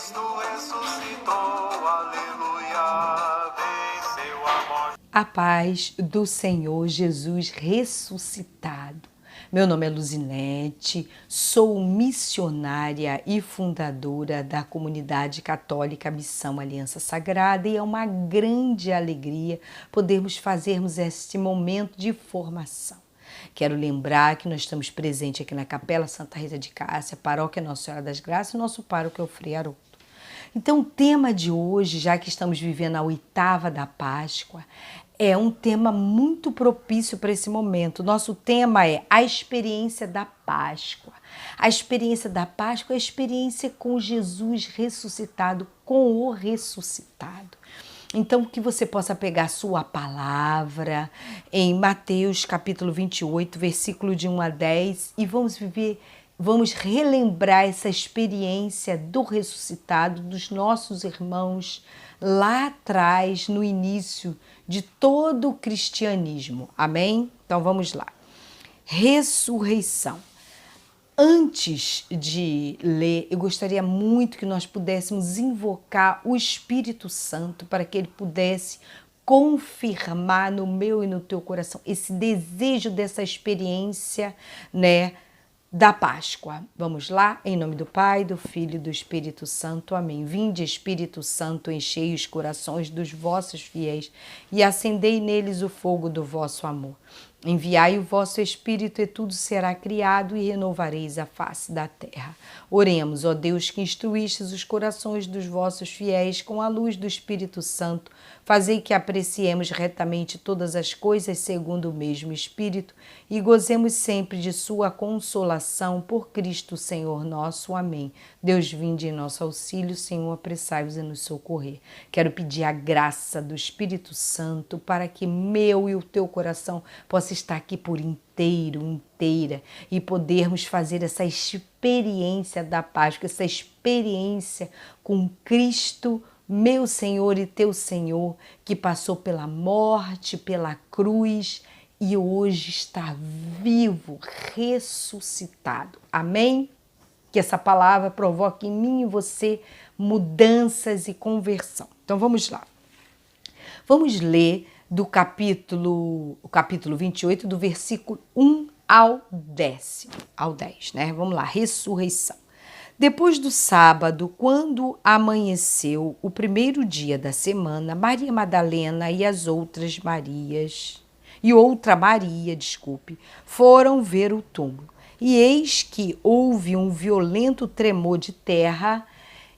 Cristo ressuscitou, aleluia, venceu a morte. A paz do Senhor Jesus ressuscitado. Meu nome é Luzinete, sou missionária e fundadora da comunidade católica Missão Aliança Sagrada e é uma grande alegria podermos fazermos este momento de formação. Quero lembrar que nós estamos presentes aqui na Capela Santa Rita de Cássia, Paróquia Nossa Senhora das Graças e nosso pároco é o Frei Haroldo. Então, o tema de hoje, já que estamos vivendo a oitava da Páscoa, é um tema muito propício para esse momento. Nosso tema é a experiência da Páscoa. A experiência da Páscoa é a experiência com Jesus ressuscitado, com o ressuscitado. Então, que você possa pegar sua palavra em Mateus capítulo 28, versículo de 1 a 10 e vamos relembrar essa experiência do ressuscitado, dos nossos irmãos lá atrás, no início de todo o cristianismo. Amém? Então vamos lá. Ressurreição. Antes de ler, eu gostaria muito que nós pudéssemos invocar o Espírito Santo para que ele pudesse confirmar no meu e no teu coração esse desejo dessa experiência, né, da Páscoa. Vamos lá? Em nome do Pai, do Filho e do Espírito Santo. Amém. Vinde, Espírito Santo, enchei os corações dos vossos fiéis e acendei neles o fogo do vosso amor. Enviai o vosso Espírito e tudo será criado e renovareis a face da terra. Oremos, ó Deus, que instruístes os corações dos vossos fiéis com a luz do Espírito Santo. Fazei que apreciemos retamente todas as coisas segundo o mesmo Espírito e gozemos sempre de sua consolação por Cristo Senhor nosso. Amém. Deus, vinde em nosso auxílio, Senhor, apressai-vos em nos socorrer. Quero pedir a graça do Espírito Santo para que meu e o teu coração possa estar aqui por inteira e podermos fazer essa experiência da Páscoa, essa experiência com Cristo, meu Senhor e teu Senhor, que passou pela morte, pela cruz e hoje está vivo, ressuscitado. Amém? Que essa palavra provoque em mim e você mudanças e conversão. Então vamos lá. Vamos ler do capítulo 28, do versículo 1 ao 10, né? Vamos lá, ressurreição. Depois do sábado, quando amanheceu o primeiro dia da semana, Maria Madalena e outra Maria, foram ver o túmulo. E eis que houve um violento tremor de terra,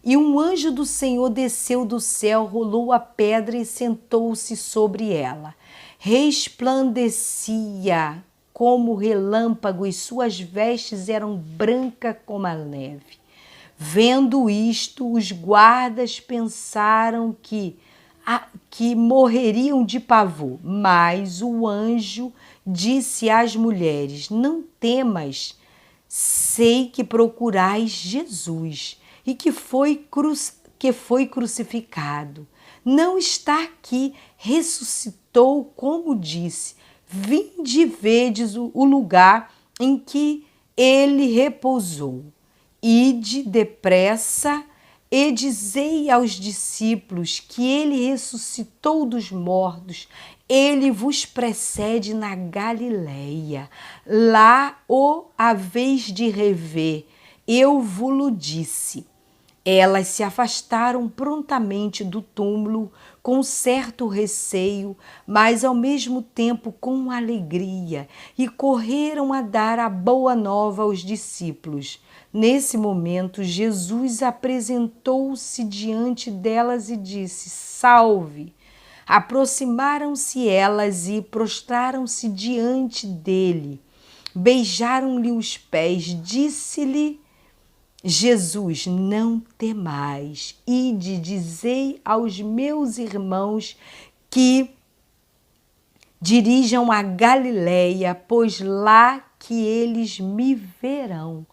e um anjo do Senhor desceu do céu, rolou a pedra e sentou-se sobre ela. Resplandecia como relâmpago e suas vestes eram brancas como a neve. Vendo isto, os guardas pensaram que morreriam de pavor, mas o anjo disse às mulheres: não temas, sei que procurais Jesus e que foi crucificado. Não está aqui, ressuscitou, como disse. Vinde e vedes o lugar em que ele repousou. Ide depressa e dizei aos discípulos que ele ressuscitou dos mortos. Ele vos precede na Galileia. Lá o haveis de rever. Eu vos-lo disse. Elas se afastaram prontamente do túmulo com certo receio, mas ao mesmo tempo com alegria, e correram a dar a boa nova aos discípulos. Nesse momento, Jesus apresentou-se diante delas e disse: Salve! Aproximaram-se elas e prostraram-se diante dele. Beijaram-lhe os pés, disse-lhe Jesus: não temais, ide, dizei aos meus irmãos que dirijam a Galileia, pois lá que eles me verão.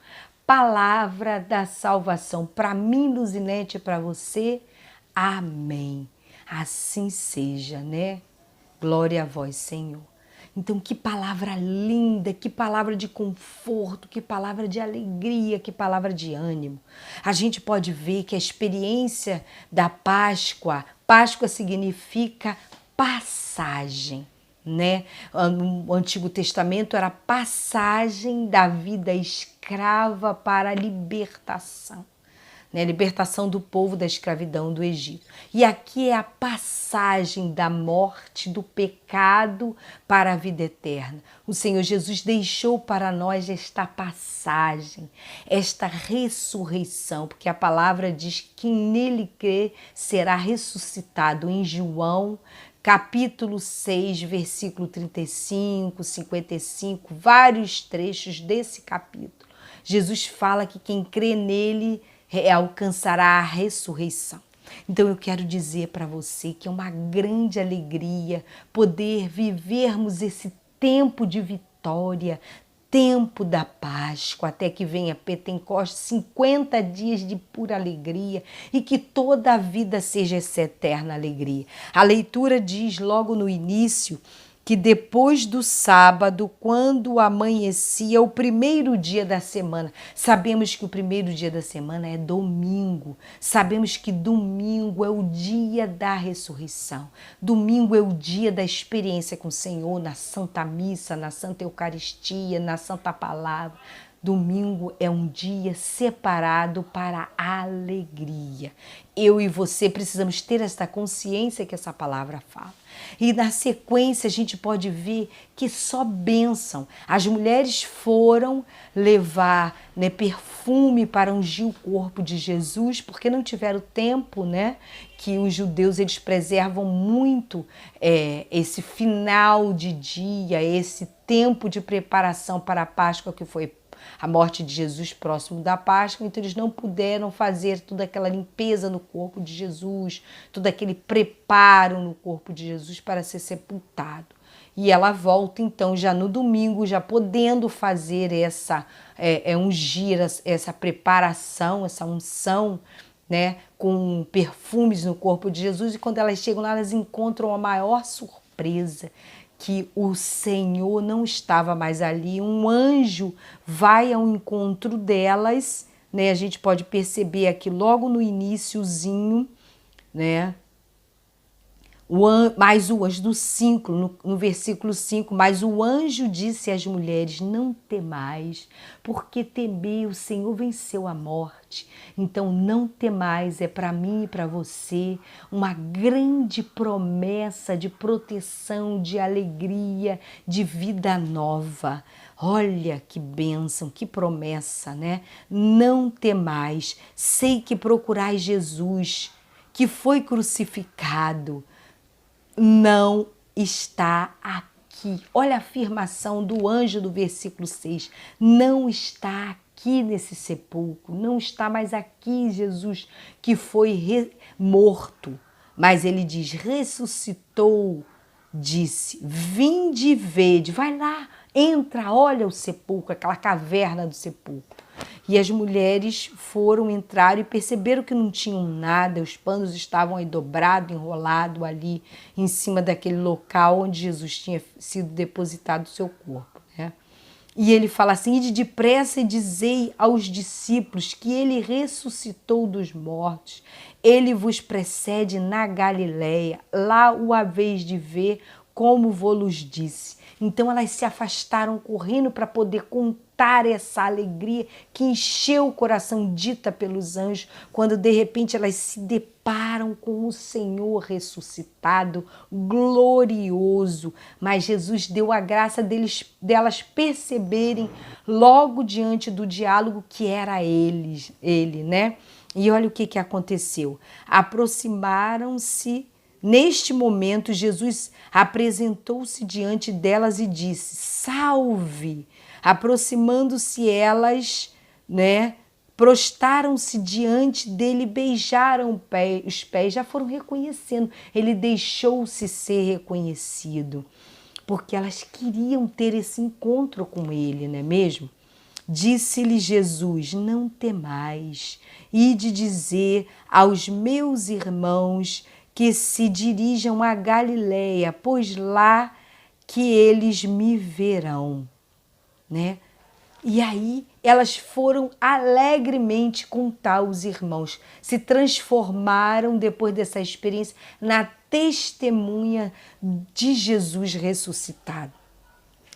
Palavra da salvação para mim, Luzinete, e para você. Amém. Assim seja, né? Glória a vós, Senhor. Então, que palavra linda, que palavra de conforto, que palavra de alegria, que palavra de ânimo. A gente pode ver que a experiência da Páscoa, Páscoa significa passagem, né? No Antigo Testamento era passagem da vida escrava para a libertação. Né, libertação do povo da escravidão do Egito. E aqui é a passagem da morte, do pecado para a vida eterna. O Senhor Jesus deixou para nós esta passagem, esta ressurreição, porque a palavra diz que quem nele crê será ressuscitado. Em João, capítulo 6, versículo 35, 55, vários trechos desse capítulo. Jesus fala que quem crê nele alcançará a ressurreição. Então eu quero dizer para você que é uma grande alegria poder vivermos esse tempo de vitória, tempo da Páscoa, até que venha Pentecostes, 50 dias de pura alegria e que toda a vida seja essa eterna alegria. A leitura diz logo no início que depois do sábado, quando amanhecia, o primeiro dia da semana, sabemos que o primeiro dia da semana é domingo, sabemos que domingo é o dia da ressurreição, domingo é o dia da experiência com o Senhor, na Santa Missa, na Santa Eucaristia, na Santa Palavra. Domingo é um dia separado para a alegria. Eu e você precisamos ter essa consciência que essa palavra fala. E na sequência a gente pode ver que só bênção. As mulheres foram levar, né, perfume para ungir o corpo de Jesus, porque não tiveram tempo, né? Que os judeus eles preservam muito esse final de dia, esse tempo de preparação para a Páscoa que foi a morte de Jesus próximo da Páscoa, então eles não puderam fazer toda aquela limpeza no corpo de Jesus, todo aquele preparo no corpo de Jesus para ser sepultado. E ela volta então já no domingo, já podendo fazer essa ungir, essa preparação, essa unção, né, com perfumes no corpo de Jesus, e quando elas chegam lá, elas encontram a maior surpresa, que o Senhor não estava mais ali, um anjo vai ao encontro delas, né? A gente pode perceber aqui logo no iniciozinho, né? Mas o anjo do 5, no versículo 5, mas o anjo disse às mulheres, não temais, porque temer o Senhor venceu a morte. Então não temais, é para mim e para você uma grande promessa de proteção, de alegria, de vida nova. Olha que bênção, que promessa, né? Não temais, sei que procurais Jesus, que foi crucificado, não está aqui. Olha a afirmação do anjo do versículo 6. Não está aqui nesse sepulcro, não está mais aqui Jesus que foi morto. Mas ele diz, ressuscitou, disse, vinde e vede. Vai lá, entra, olha o sepulcro, aquela caverna do sepulcro. E as mulheres foram, entraram e perceberam que não tinham nada, os panos estavam aí dobrados, enrolados ali em cima daquele local onde Jesus tinha sido depositado o seu corpo, né? E ele fala assim, ide depressa e dizei aos discípulos que ele ressuscitou dos mortos, ele vos precede na Galileia, lá o haveis de ver, como vos disse. Então elas se afastaram correndo para poder contar essa alegria que encheu o coração dita pelos anjos, quando de repente elas se deparam com o Senhor ressuscitado, glorioso. Mas Jesus deu a graça delas perceberem logo diante do diálogo que era ele, né? E olha o que aconteceu. Aproximaram-se. Neste momento, Jesus apresentou-se diante delas e disse, salve! Aproximando-se elas, né, prostaram-se diante dele, beijaram os pés, já foram reconhecendo. Ele deixou-se ser reconhecido, porque elas queriam ter esse encontro com ele, não é mesmo? Disse-lhe Jesus, não temais, ide dizer aos meus irmãos que se dirijam a Galileia, pois lá que eles me verão, né? E aí elas foram alegremente contar aos irmãos, se transformaram depois dessa experiência na testemunha de Jesus ressuscitado.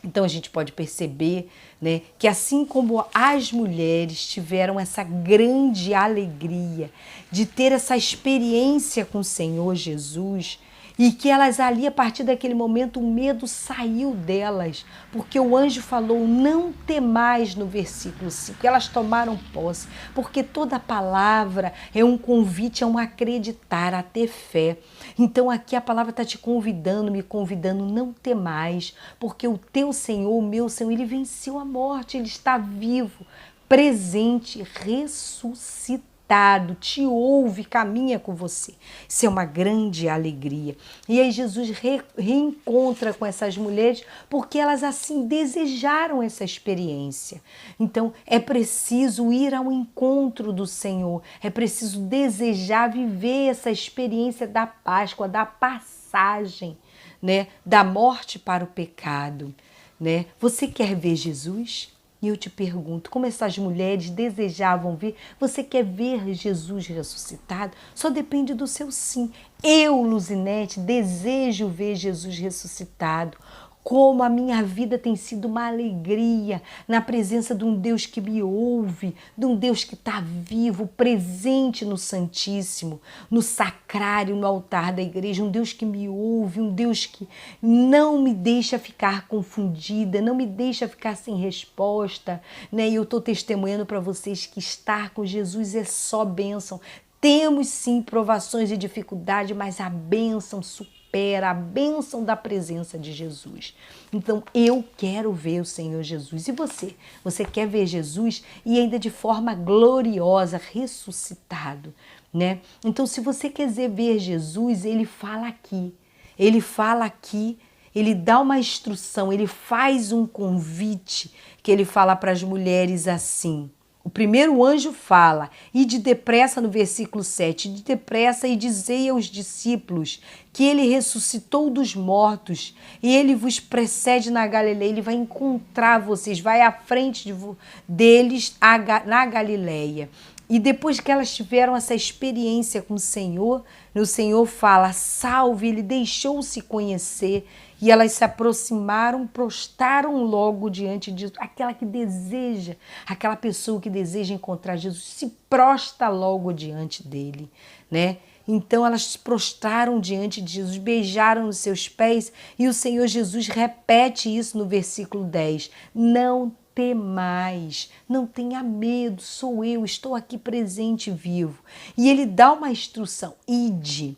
Então a gente pode perceber, né, que assim como as mulheres tiveram essa grande alegria de ter essa experiência com o Senhor Jesus, e que elas ali, a partir daquele momento, o medo saiu delas, porque o anjo falou, não temais, no versículo 5, elas tomaram posse, porque toda palavra é um convite a um acreditar, a ter fé. Então aqui a palavra está te convidando, me convidando, não temais, porque o teu Senhor, o meu Senhor, ele venceu a morte, ele está vivo, presente, ressuscitado. Te ouve, caminha com você. Isso é uma grande alegria. E aí Jesus reencontra com essas mulheres porque elas assim desejaram essa experiência. Então é preciso ir ao encontro do Senhor, é preciso desejar viver essa experiência da Páscoa, da passagem, né, da morte para o pecado, né? Você quer ver Jesus? E eu te pergunto, como essas mulheres desejavam ver, você quer ver Jesus ressuscitado? Só depende do seu sim. Eu, Luzinete, desejo ver Jesus ressuscitado. Como a minha vida tem sido uma alegria na presença de um Deus que me ouve, de um Deus que está vivo, presente no Santíssimo, no sacrário, no altar da igreja, um Deus que me ouve, um Deus que não me deixa ficar confundida, não me deixa ficar sem resposta, né? E eu estou testemunhando para vocês que estar com Jesus é só bênção. Temos sim provações e dificuldade, mas a bênção supera a bênção da presença de Jesus. Então eu quero ver o Senhor Jesus. E você? Você quer ver Jesus e ainda de forma gloriosa, ressuscitado, né? Então se você quiser ver Jesus, ele fala aqui. Ele fala aqui, ele dá uma instrução, ele faz um convite que ele fala para as mulheres assim. O primeiro anjo fala, ide depressa no versículo 7, ide depressa e dizei aos discípulos que ele ressuscitou dos mortos e ele vos precede na Galileia, ele vai encontrar vocês, vai à frente deles na Galileia. E depois que elas tiveram essa experiência com o Senhor fala, salve, ele deixou-se conhecer. E elas se aproximaram, prostraram logo diante disso. Aquela que deseja, aquela pessoa que deseja encontrar Jesus, se prostra logo diante dele, né? Então elas se prostraram diante de Jesus, beijaram os seus pés e o Senhor Jesus repete isso no versículo 10. Não temais, não tenha medo, sou eu, estou aqui presente e vivo. E ele dá uma instrução, ide,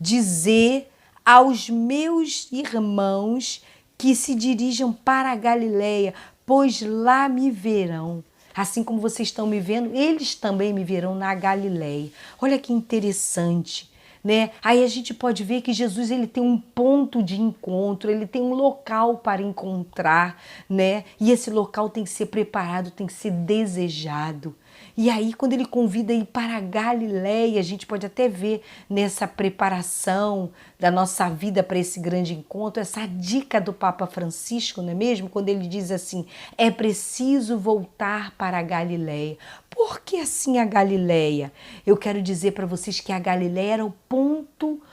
dizer aos meus irmãos que se dirijam para a Galileia, pois lá me verão. Assim como vocês estão me vendo, eles também me verão na Galileia. Olha que interessante, né? Aí a gente pode ver que Jesus ele tem um ponto de encontro, ele tem um local para encontrar, né? E esse local tem que ser preparado, tem que ser desejado. E aí, quando ele convida a ir para a Galileia, a gente pode até ver nessa preparação da nossa vida para esse grande encontro, essa dica do Papa Francisco, não é mesmo? Quando ele diz assim, é preciso voltar para a Galileia. Por que assim a Galileia? Eu quero dizer para vocês que a Galileia era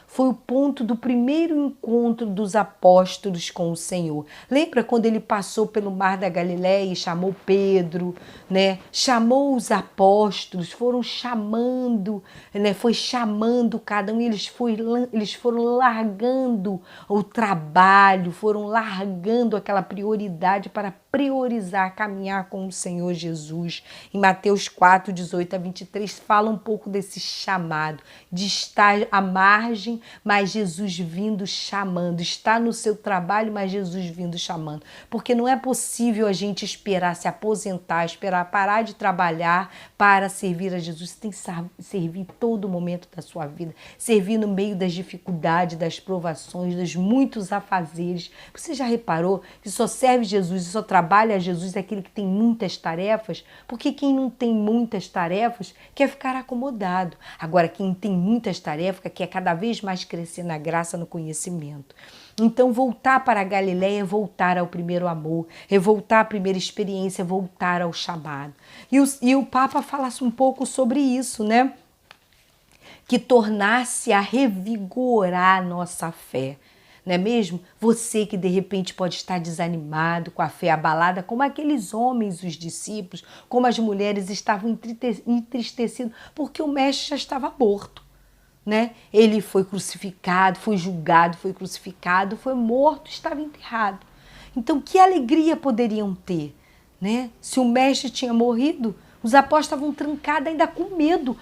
foi o ponto do primeiro encontro dos apóstolos com o Senhor. Lembra quando ele passou pelo mar da Galileia e chamou Pedro, né? Chamou os apóstolos, foram chamando, né? Foi chamando cada um, eles foram largando o trabalho, foram largando aquela prioridade para priorizar, caminhar com o Senhor Jesus. Em Mateus 4, 18 a 23, fala um pouco desse chamado, de estar à margem, mas Jesus vindo chamando, está no seu trabalho, mas Jesus vindo chamando, porque não é possível a gente esperar se aposentar, esperar parar de trabalhar para servir a Jesus. Você tem que servir todo momento da sua vida, servir no meio das dificuldades, das provações, dos muitos afazeres. Você já reparou que só serve Jesus e só trabalha trabalha Jesus é aquele que tem muitas tarefas, porque quem não tem muitas tarefas quer ficar acomodado. Agora, quem tem muitas tarefas quer cada vez mais crescer na graça, no conhecimento. Então, voltar para a Galileia é voltar ao primeiro amor, é voltar à primeira experiência, é voltar ao chamado. E o Papa fala um pouco sobre isso, né? Que tornar-se a revigorar a nossa fé. Não é mesmo? Você que de repente pode estar desanimado, com a fé abalada, como aqueles homens, os discípulos, como as mulheres estavam entristecidos, porque o mestre já estava morto. Né? Ele foi crucificado, foi julgado, foi crucificado, foi morto, estava enterrado. Então, que alegria poderiam ter, né? Se o mestre tinha morrido, os apóstolos estavam trancados ainda com medo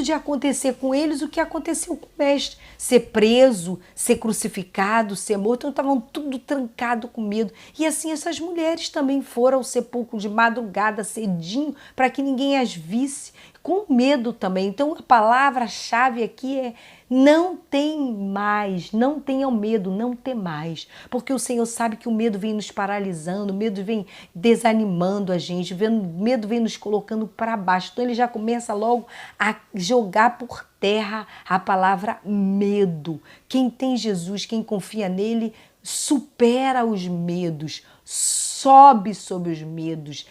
de acontecer com eles o que aconteceu com o mestre. Ser preso, ser crucificado, ser morto, então estavam tudo trancado com medo. E assim essas mulheres também foram ao sepulcro de madrugada, cedinho, para que ninguém as visse, com medo também. Então a palavra-chave aqui é não tem mais, não tenham medo, não tem mais. Porque o Senhor sabe que o medo vem nos paralisando, o medo vem desanimando a gente, o medo vem nos colocando para baixo. Então ele já começa logo a jogar por terra a palavra medo. Quem tem Jesus, quem confia nele, supera os medos, sobe sobre os medos,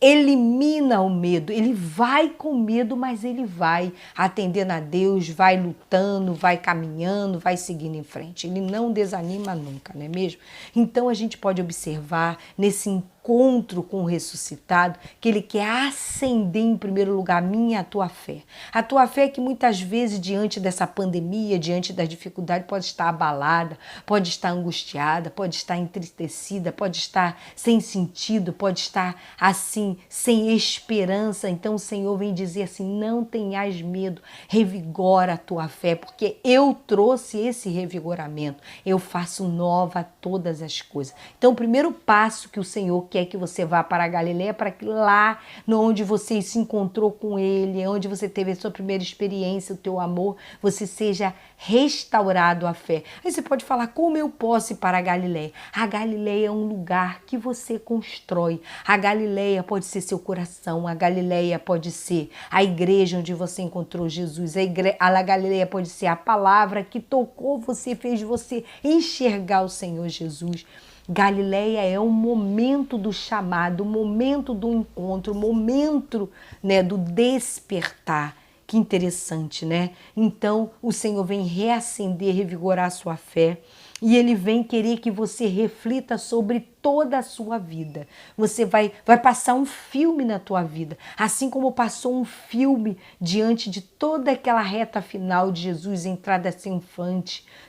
elimina o medo. Ele vai com medo, mas ele vai atendendo a Deus, vai lutando, vai caminhando, vai seguindo em frente. Ele não desanima nunca, não é mesmo? Então a gente pode observar nesse encontro com o ressuscitado que ele quer acender em primeiro lugar a minha e a tua fé. A tua fé que muitas vezes diante dessa pandemia, diante das dificuldades, pode estar abalada, pode estar angustiada, pode estar entristecida, pode estar sem sentido, pode estar assim, sem esperança. Então o Senhor vem dizer assim, não tenhas medo, revigora a tua fé, porque eu trouxe esse revigoramento, eu faço nova todas as coisas. Então o primeiro passo que o Senhor quer que você vá para a Galileia, para que lá, onde você se encontrou com Ele, onde você teve a sua primeira experiência, o teu amor, você seja restaurado à fé. Aí você pode falar, como eu posso ir para a Galileia? A Galileia é um lugar que você constrói. A Galileia pode ser seu coração, a Galileia pode ser a igreja onde você encontrou Jesus, a Galileia pode ser a palavra que tocou você, fez você enxergar o Senhor Jesus. Galileia é o momento do chamado, o momento do encontro, o momento, né, do despertar. Que interessante, né? Então, o Senhor vem reacender, revigorar a sua fé e Ele vem querer que você reflita sobre toda a sua vida. Você vai passar um filme na tua vida, assim como passou um filme diante de toda aquela reta final de Jesus, entrada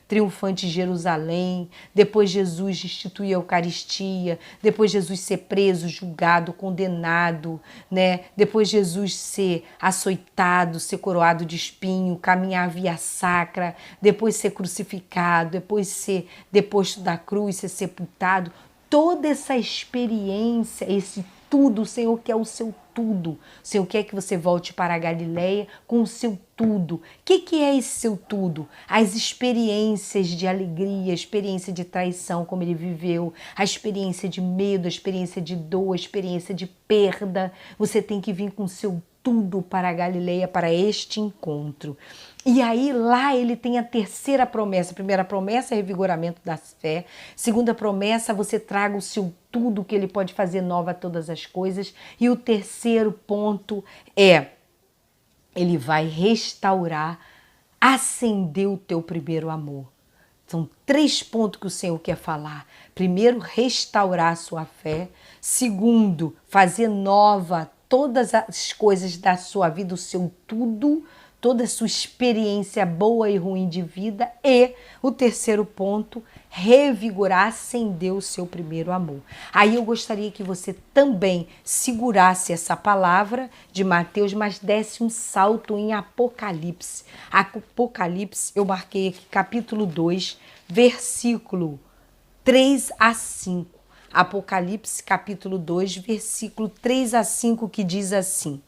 triunfante em Jerusalém, depois Jesus instituir a Eucaristia, depois Jesus ser preso, julgado, condenado, né? Depois Jesus ser açoitado, ser coroado de espinho, caminhar a via sacra, depois ser crucificado, depois ser deposto da cruz, ser sepultado. Toda essa experiência, esse tudo, o Senhor quer o seu tudo. O Senhor quer que você volte para a Galileia com o seu tudo. O que é esse seu tudo? As experiências de alegria, a experiência de traição, como ele viveu, a experiência de medo, a experiência de dor, a experiência de perda. Você tem que vir com o seu tudo para a Galileia, para este encontro. E aí lá ele tem a terceira promessa. A primeira promessa é revigoramento da fé. Segunda promessa, você traga o seu tudo, que ele pode fazer nova todas as coisas. E o terceiro ponto é, ele vai restaurar, acender o teu primeiro amor. São 3 pontos que o Senhor quer falar. Primeiro, restaurar a sua fé. Segundo, fazer nova todas as coisas da sua vida, o seu tudo, toda a sua experiência boa e ruim de vida. E o terceiro ponto, revigorar, acender o seu primeiro amor. Aí eu gostaria que você também segurasse essa palavra de Mateus, mas desse um salto em Apocalipse. Apocalipse, eu marquei aqui capítulo 2, versículo 3 a 5. Apocalipse, capítulo 2, versículo 3 a 5, que diz assim: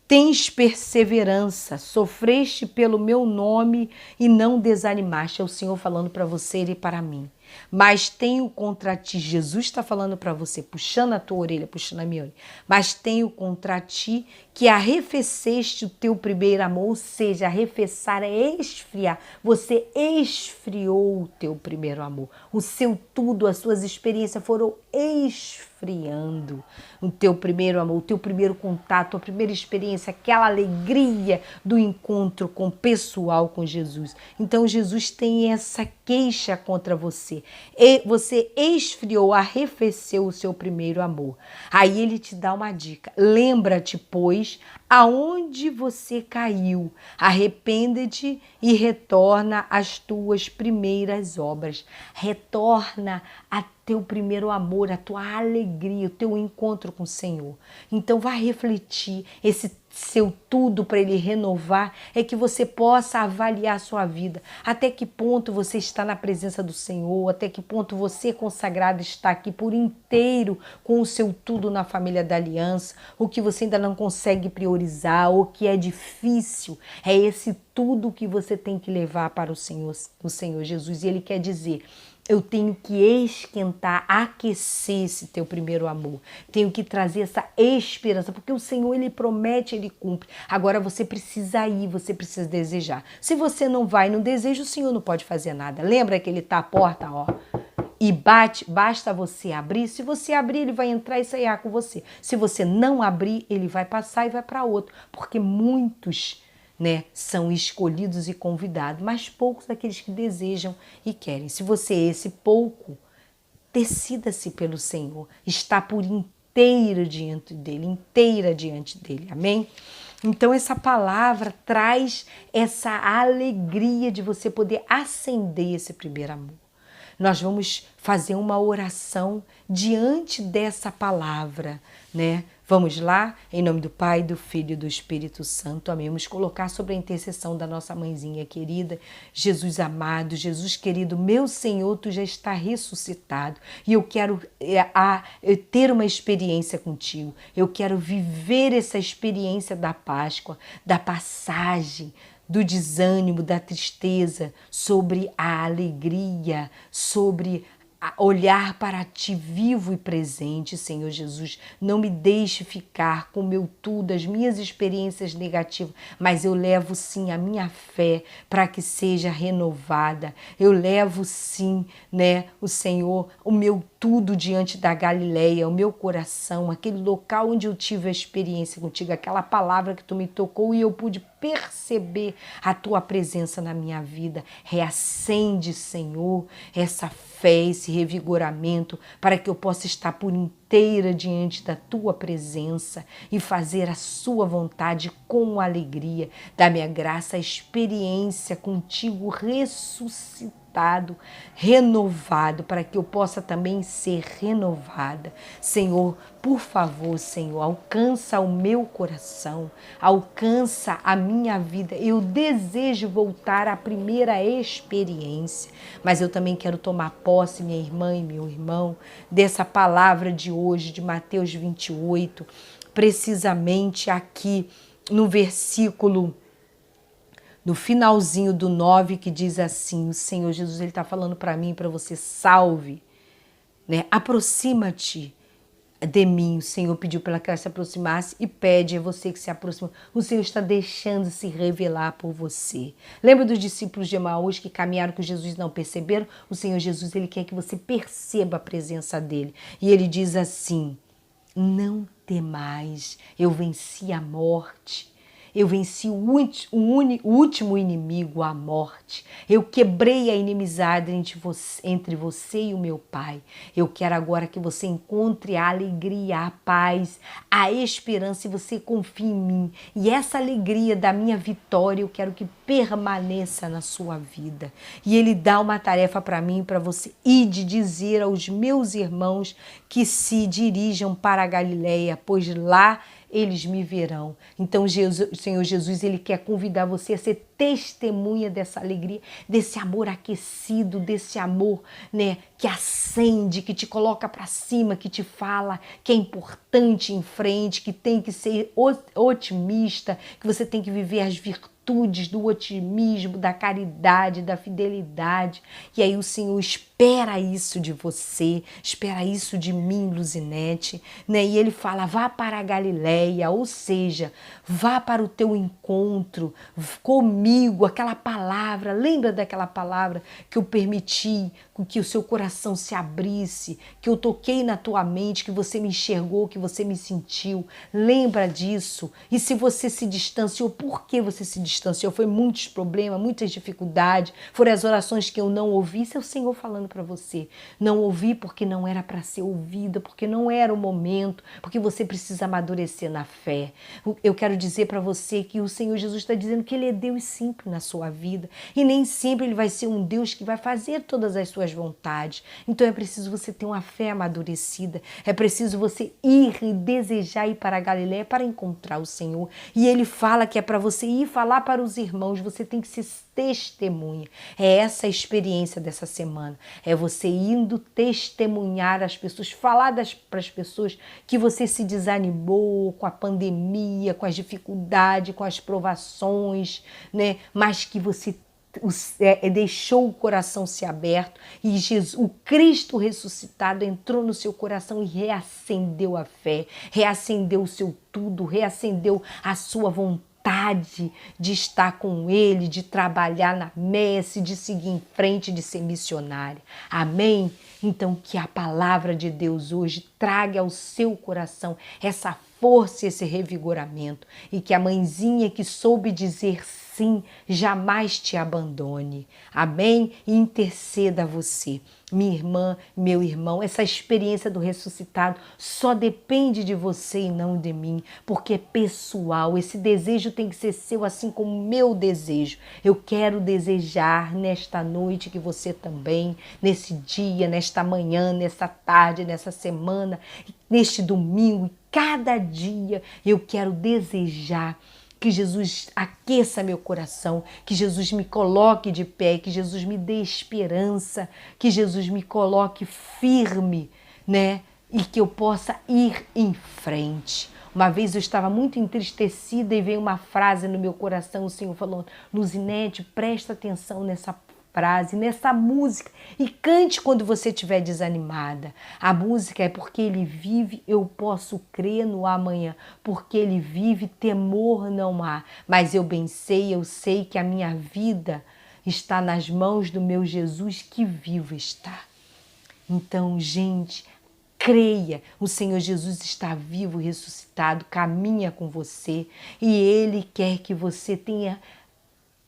Tens perseverança, sofreste pelo meu nome e não desanimaste. É o Senhor falando para você e para mim. Mas tenho contra ti, Jesus está falando para você, puxando a tua orelha, puxando a minha orelha, mas tenho contra ti que arrefeceste o teu primeiro amor, ou seja, arrefeçar é esfriar, você esfriou o teu primeiro amor, o seu tudo, as suas experiências foram esfriando o teu primeiro amor, o teu primeiro contato, a primeira experiência, aquela alegria do encontro com o pessoal com Jesus. Então Jesus tem essa queixa contra você. E você esfriou, arrefeceu o seu primeiro amor. Aí ele te dá uma dica. Lembra-te, pois, aonde você caiu. Arrepende-te e retorna às tuas primeiras obras. Retorna a teu primeiro amor, a tua alegria, o teu encontro com o Senhor. Então vai refletir esse seu tudo para ele renovar, é que você possa avaliar a sua vida, até que ponto você está na presença do Senhor, até que ponto você consagrado está aqui por inteiro com o seu tudo na família da aliança, o que você ainda não consegue priorizar, o que é difícil, é esse tudo que você tem que levar para o Senhor Jesus, e ele quer dizer: eu tenho que esquentar, aquecer esse teu primeiro amor. Tenho que trazer essa esperança, porque o Senhor, ele promete, ele cumpre. Agora você precisa ir, você precisa desejar. Se você não vai, não deseja, o Senhor não pode fazer nada. Lembra que ele está à porta, ó, e bate, basta você abrir. Se você abrir, ele vai entrar e sair com você. Se você não abrir, ele vai passar e vai para outro, porque muitos, são escolhidos e convidados, mas poucos daqueles que desejam e querem. Se você é esse pouco, decida-se pelo Senhor, está por inteira diante dele, amém? Então essa palavra traz essa alegria de você poder acender esse primeiro amor. Nós vamos fazer uma oração diante dessa palavra, Vamos lá? Em nome do Pai, do Filho e do Espírito Santo, amém. Vamos colocar sobre a intercessão da nossa mãezinha querida, Jesus amado, Jesus querido, meu Senhor, tu já está ressuscitado e eu quero ter uma experiência contigo. Eu quero viver essa experiência da Páscoa, da passagem, do desânimo, da tristeza, sobre a alegria, sobre olhar para ti vivo e presente, Senhor Jesus. Não me deixe ficar com o meu tudo, as minhas experiências negativas, mas eu levo sim a minha fé para que seja renovada. Eu levo sim, o Senhor, o meu tudo diante da Galileia, o meu coração, aquele local onde eu tive a experiência contigo, aquela palavra que tu me tocou e eu pude perceber a tua presença na minha vida. Reacende, Senhor, essa fé, esse revigoramento, para que eu possa estar por inteira diante da tua presença e fazer a sua vontade com alegria. Dá-me a graça, a experiência contigo ressuscitado, renovado, para que eu possa também ser renovada. Senhor, por favor, Senhor, alcança o meu coração, alcança a minha vida. Eu desejo voltar à primeira experiência, mas eu também quero tomar posse, minha irmã e meu irmão, dessa palavra de hoje, de Mateus 28, precisamente aqui no versículo, no finalzinho do 9, que diz assim, o Senhor Jesus, ele está falando para mim e para você: salve, aproxima-te de mim. O Senhor pediu para que ela se aproximasse e pede a você que se aproxime. O Senhor está deixando se revelar por você. Lembra dos discípulos de Emaús que caminharam com Jesus e não perceberam? O Senhor Jesus, ele quer que você perceba a presença dele. E ele diz assim: não temais, eu venci a morte. Eu venci o último inimigo, a morte. Eu quebrei a inimizade entre você e o meu Pai. Eu quero agora que você encontre a alegria, a paz, a esperança, e você confie em mim. E essa alegria da minha vitória eu quero que permaneça na sua vida. E ele dá uma tarefa para mim e para você: ir de dizer aos meus irmãos que se dirijam para a Galileia, pois lá eles me verão. Então o Senhor Jesus, ele quer convidar você a ser testemunha dessa alegria, desse amor aquecido, desse amor, que acende, que te coloca para cima, que te fala que é importante ir em frente, que tem que ser otimista, que você tem que viver as virtudes virtudes, do otimismo, da caridade, da fidelidade. E aí o Senhor espera isso de você, espera isso de mim, Luzinete, né? E ele fala, vá para a Galileia, ou seja, vá para o teu encontro comigo, aquela palavra, lembra daquela palavra que eu permiti que o seu coração se abrisse, que eu toquei na tua mente, que você me enxergou, que você me sentiu. Lembra disso? E se você se distanciou, por que você se distanciou? Foi muitos problemas, muitas dificuldades, foram as orações que eu não ouvi. Isso é o Senhor falando para você. Não ouvi porque não era para ser ouvida, porque não era o momento, porque você precisa amadurecer na fé. Eu quero dizer para você que o Senhor Jesus está dizendo que Ele é Deus sempre na sua vida e nem sempre Ele vai ser um Deus que vai fazer todas as suas vontades. Então é preciso você ter uma fé amadurecida, é preciso você ir e desejar ir para a Galileia para encontrar o Senhor. E Ele fala que é para você ir falar para os irmãos, você tem que ser testemunha. É essa a experiência dessa semana, é você indo testemunhar as pessoas, falar para as pessoas que você se desanimou com a pandemia, com as dificuldades, com as provações, né? Mas que você deixou o coração se aberto e Jesus, o Cristo ressuscitado entrou no seu coração e reacendeu a fé, reacendeu o seu tudo, reacendeu a sua vontade de estar com Ele, de trabalhar na messe, de seguir em frente, de ser missionária. Amém? Então que a palavra de Deus hoje traga ao seu coração essa força, esse revigoramento e que a mãezinha que soube dizer sim, jamais te abandone. Amém? E interceda a você. Minha irmã, meu irmão, essa experiência do ressuscitado só depende de você e não de mim, porque é pessoal. Esse desejo tem que ser seu, assim como o meu desejo. Eu quero desejar nesta noite que você também, nesse dia, nesta manhã, nessa tarde, nessa semana, neste domingo, cada dia, eu quero desejar que Jesus aqueça meu coração, que Jesus me coloque de pé, que Jesus me dê esperança, que Jesus me coloque firme, né? E que eu possa ir em frente. Uma vez eu estava muito entristecida e veio uma frase no meu coração, o Senhor falou, Luzinete, presta atenção nessa frase, nessa música e cante quando você estiver desanimada. A música é porque Ele vive, eu posso crer no amanhã, porque Ele vive, temor não há. Mas eu bem sei, eu sei que a minha vida está nas mãos do meu Jesus que vivo está. Então, gente, creia, o Senhor Jesus está vivo, ressuscitado, caminha com você e Ele quer que você tenha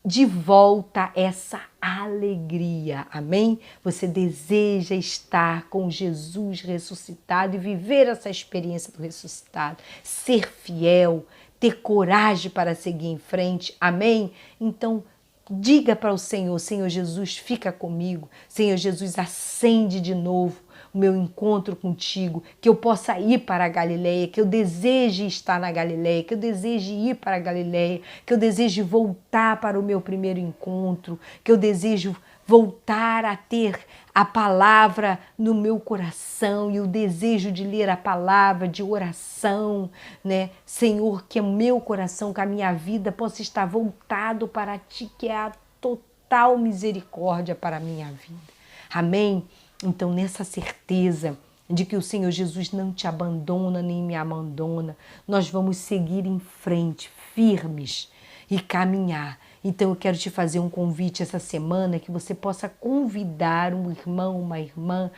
de volta essa alegria, amém? Você deseja estar com Jesus ressuscitado e viver essa experiência do ressuscitado, ser fiel, ter coragem para seguir em frente, amém? Então, diga para o Senhor, Senhor Jesus, fica comigo, Senhor Jesus, acende de novo o meu encontro contigo, que eu possa ir para a Galileia, que eu deseje estar na Galileia, que eu deseje ir para a Galileia, que eu deseje voltar para o meu primeiro encontro, que eu desejo voltar a ter a palavra no meu coração e o desejo de ler a palavra, de oração, né? Senhor, que o meu coração, que a minha vida possa estar voltado para Ti, que é a total misericórdia para a minha vida. Amém? Então, nessa certeza de que o Senhor Jesus não te abandona nem me abandona, nós vamos seguir em frente, firmes e caminhar. Então, eu quero te fazer um convite essa semana que você possa convidar um irmão, uma irmã,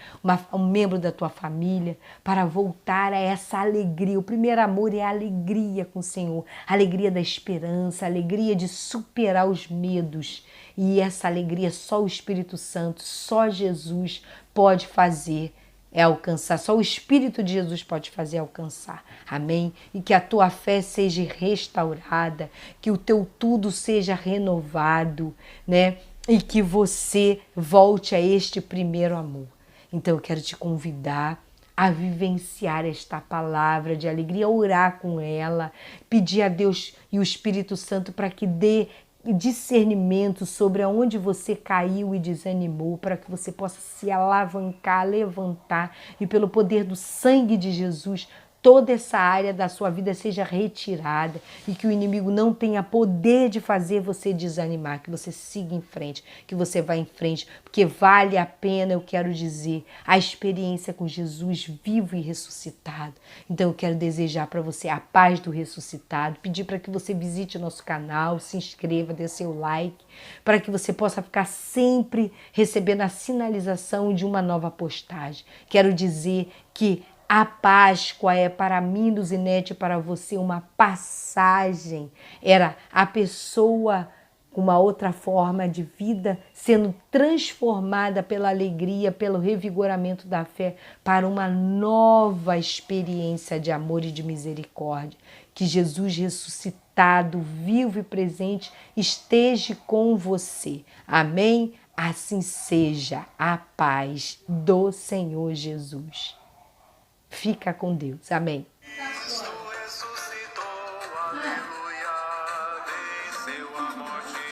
um membro da tua família para voltar a essa alegria. O primeiro amor é a alegria com o Senhor, a alegria da esperança, a alegria de superar os medos. E essa alegria só o Espírito Santo, só Jesus pode fazer alcançar, só o Espírito de Jesus pode fazer alcançar, amém? E que a tua fé seja restaurada, que o teu tudo seja renovado, né? E que você volte a este primeiro amor. Então eu quero te convidar a vivenciar esta palavra de alegria, orar com ela, pedir a Deus e o Espírito Santo para que dê discernimento sobre aonde você caiu e desanimou, para que você possa se alavancar, levantar e pelo poder do sangue de Jesus toda essa área da sua vida seja retirada e que o inimigo não tenha poder de fazer você desanimar, que você siga em frente, que você vá em frente, porque vale a pena, eu quero dizer, a experiência com Jesus vivo e ressuscitado. Então eu quero desejar para você a paz do ressuscitado, pedir para que você visite o nosso canal, se inscreva, dê seu like, para que você possa ficar sempre recebendo a sinalização de uma nova postagem. Quero dizer que a Páscoa é para mim, Luzinete, para você uma passagem. Era a pessoa com uma outra forma de vida sendo transformada pela alegria, pelo revigoramento da fé para uma nova experiência de amor e de misericórdia. Que Jesus ressuscitado, vivo e presente, esteja com você. Amém? Assim seja. A paz do Senhor Jesus. Fica com Deus. Amém.